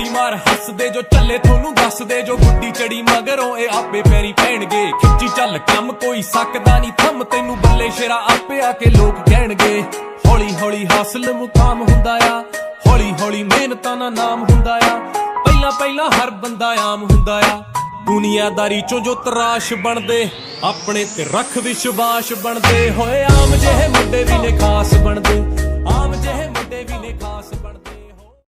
ਗੋਲੀ ਮਾਰ ਹੱਸਦੇ ਜੋ ਚੱਲੇ ਤੁਹਾਨੂੰ ਦੱਸਦੇ ਜੋ ਗੁੱਡੀ ਚੜੀ ਮਗਰੋਂ ਇਹ ਆਪੇ ਪੈਰੀ ਪੈਣਗੇ ਖਿੱਚੀ ਚੱਲ ਕੰਮ ਕੋਈ ਸਕਦਾ ਨਹੀਂ ਥੰਮ ਤੈਨੂੰ ਬੱਲੇ ਸ਼ੇਰਾ ਆਪੇ ਆ ਕੇ ਲੋਕ ਕਹਿਣਗੇ ਹੌਲੀ ਹੌਲੀ ਹਾਸਲ ਮੁਕਾਮ ਹੁੰਦਾ ਆ ਹੌਲੀ ਹੌਲੀ ਮਿਹਨਤਾਂ ਦਾ ਨਾਮ ਹੁੰਦਾ ਆ ਪਹਿਲਾਂ ਪਹਿਲਾਂ ਹਰ ਬੰਦਾ ਆਮ ਹੁੰਦਾ ਆ ਦੁਨੀਆਦਾਰੀ ਚੋਂ ਜੋ ਤਰਾਸ਼ ਬਣਦੇ ਆਪਣੇ ਤੇ ਰੱਖ ਵਿਸ਼ਵਾਸ ਬਣਦੇ ਹੋਏ ਆਮ ਜਿਹੇ ਮੁੰਡੇ ਵੀ ਨੇ ਖਾਸ ਬਣਦੇ ਆਮ ਜਿਹੇ ਮੁੰਡੇ ਵੀ ਨੇ ਖਾਸ